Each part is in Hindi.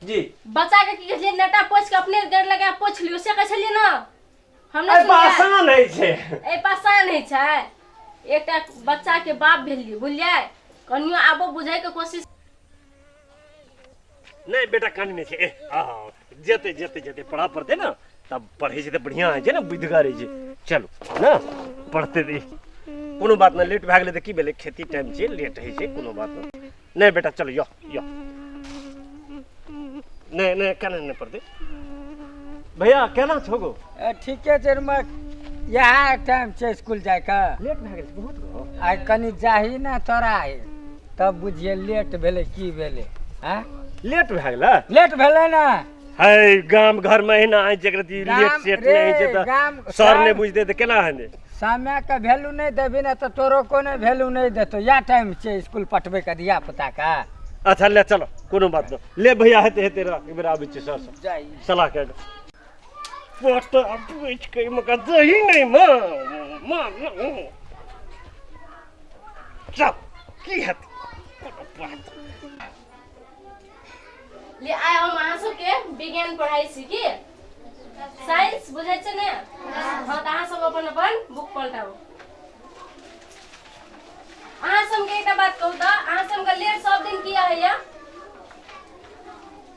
जी बच्चा के की कहलिए नेटा पोछ के अपने गेट लगा पोछ लियो से कहलिए ना हम अरे पासान है छे ए पासान है छै एकटा बच्चा के बाप भेलिए बुझलिए कनियो आबो बुझाई के कोशिश नहीं बेटा कान में छे जेते जेते जेते पढ़ा पड़ते ना तब पढ़े से तो बढ़िया है ना बुद्धगा रही छे चलो ना पढ़ते रही कोनो बात ना लेट भाग ले तो की बेले खेती टाइम छे लेट है छे कोनो बात ना नहीं बेटा चलो यो यो नहीं नहीं कान नहीं पढ़ते भैया केना छोगो ठीके छै यहाँ टाइम छै स्कूल जाए का लेट भाग गेल बहुत आई कनी जाही ना तोरा तब बुझिए लेट भेले की भेले हैं लेट भाग गेला लेट भेले ना है गाम घर में ना है जकरा दी लेट सेट नहीं छै त सर ने बुझते त केना हने समय का वैल्यू नहीं देबी ना तो तोरो को ने वैल्यू नहीं देतो या टाइम छै स्कूल पठबे का दिया पता का अच्छा ले चलो कोनो बात ना ले भैया हेते हेते रह एक बेर आबै छै सर सब जाई सलाह के पोटा पूछ के मका दही नहीं मां चल की हेत ले आय हम अहाँ सबके विज्ञान पढ़ाई सीखी साइंस बुझै छै ने हां त अहाँ सब अपन अपन बुक पलटाओ अहाँ सबके एकटा बात कहू त अहाँ सबके लेट सब दिन किया है या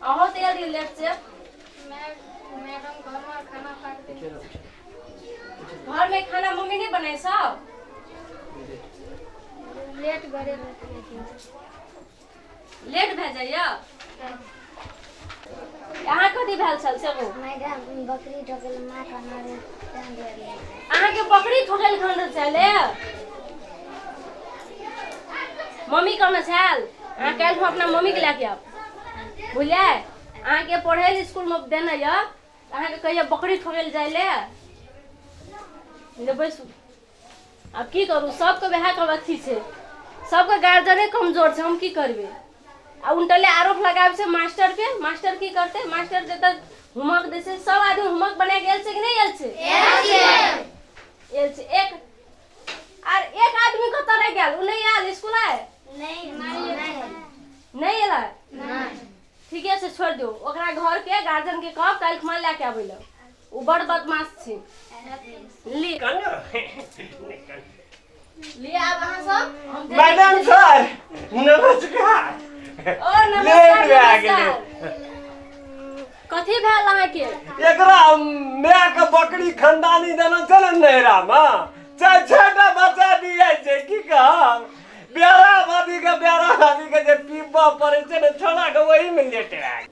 अहो त यार लेट से मैडम घर में खाना खाते घर में खाना मम्मी नहीं बनाए सब लेट घरे लेट भे जाइया यहाँ कथी भेल छल से वो मैडम बकरी ठोकल मां खाना रे टाइम दे अहाँ के बकरी ठोकल खंड चले मम्मी कहना छल अहाँ काल्हि हम अपना मम्मी के लेके आब बुझलिए अहाँ के पढ़े स्कूल में देना या अहाँ के कहिया बकरी ठोकल जाय ले बैसू अब की करू सबके वएह के अथी छै सबके गार्जियने कमजोर छै हम की करबे आ उनटले आरोप लगाबे छै मास्टर पे मास्टर की करते मास्टर जत होमवर्क दे छै सब आदमी होमवर्क बना गेल छै कि नहीं गेल छै एल छै एक और एक आदमी कत रह गेल उ नहीं आयल स्कूल आए नहीं एला ठीके से छोड़ दो ओकरा घर के गार्जियन के कह काल खमा लेके आबै ल उ बड़ बदमाश छै ली ले आब अहाँ सब मैडम सर नमस्कार ओ नमस्कार कथी भेल अहाँ के एकरा मैं के बकरी खानदानी देना चल नहरा में चार छटा बच्चा दिए छै की कह बेरा बादी के जे पीबा पड़े छै ने छोड़ा के वही में लेट आए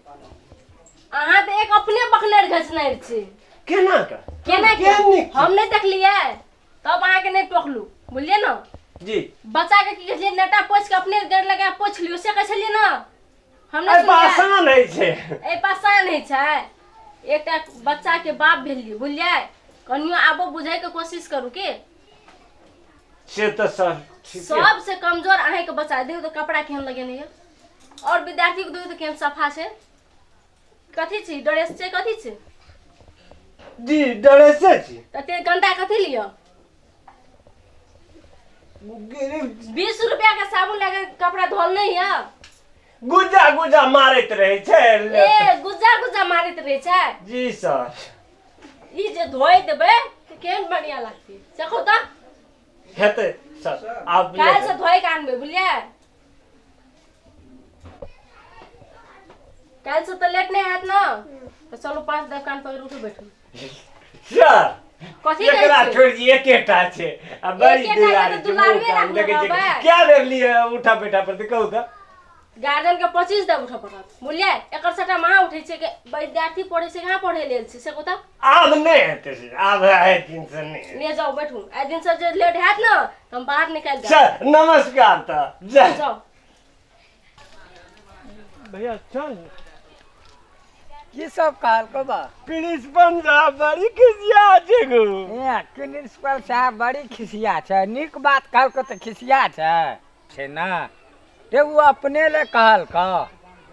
अहाँ त एक अपने बखनर घसनार छी केना केना हम नहीं देखलिए तब अहाँ के नहीं टोकलू बुझलिए ना जी बच्चा के की कहलिए नेटा पोछ के अपने गेट लगा पोछ लियो से कहलिए ना हम नहीं पासान है छे ए पासान है छै एकटा बच्चा के बाप भेलिए बुझलिए कनियो आबो बुझाई के कोशिश करू के से तो सर सबसे कमजोर अहे के बच्चा देखो तो कपड़ा केहन लगेने है और विद्यार्थी के देखो तो केहन सफा छै कथी छी ड्रेस छै कथी छै जी डरे से छी तते गंदा कथी लियो 20 रुपया का साबुन लगा कपड़ा धोल नहीं है गुजा गुजा मारत रहे छै ए गुजा गुजा मारत रहे छै जी सर ई जे धोई देबे त केहन बढ़िया लागती देखो त हेते सर आप काल से धोई के आनबे बुझलिए काल से तो लेट नहीं हैत ना तो चलो 5 दुकान पर उठो बैठो सर कथी एकरा कहै छोड़ दिए एकेटा छै आ बड़ी एकेटा के दुलार तो दुलारवे रखना बा। क्या ले लिए उठा बेटा पर कहू त गार्जियन के 25 दे उठा पड़त बुझलिए एकर सटा मां उठै छै के विद्यार्थी पढ़े से कहां पढ़े लेल छै से कोता आब नहीं हेते से आब है दिन से नहीं ले जाओ बैठू आ दिन से जे लेट हैत ना तो हम बाहर निकाल दे सर नमस्कार त जय जाओ भैया चल की सब कहल को बा प्रिंसिपल साहब बड़ी खिसिया छै गो प्रिंसिपल साहब बड़ी खिसिया छै निक बात कहल को तो खिसिया छै ना ते वो अपने ले कहल का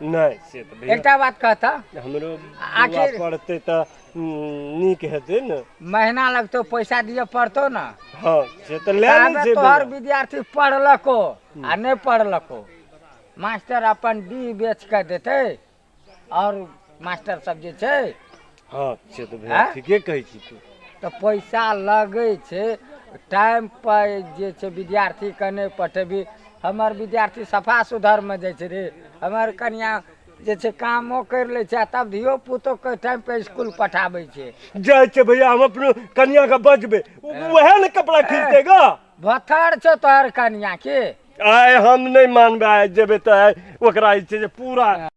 नहीं से तो भैया एकटा बात कहता हमरो आखिर पढ़ते त नीक हेते न महीना लगतो पैसा दिए पड़तो ना हां से तो ले ली छै तोहर विद्यार्थी पढ़लको आ नहीं पढ़लको मास्टर अपन डी बेच के देते और मास्टर सब जे छै हाँ से तो भैया हाँ? ठीके कहै छी तू तो पैसा लगे छै टाइम पर जे छै विद्यार्थी के नहीं पठेबी हमर विद्यार्थी सफा सुधर में जाइ छै रे हमर कन्या जे छै कामो कर ले छै तब धियो पुतो के टाइम पे स्कूल पठाबै छै जाए छे भैया हम अपनो कन्या का बजबे वह न कपड़ा खींचते गा भथर छौ तोहर कन्या के आय हम नहीं मानबे आय जेबे तो ओकरा जे छै जे पूरा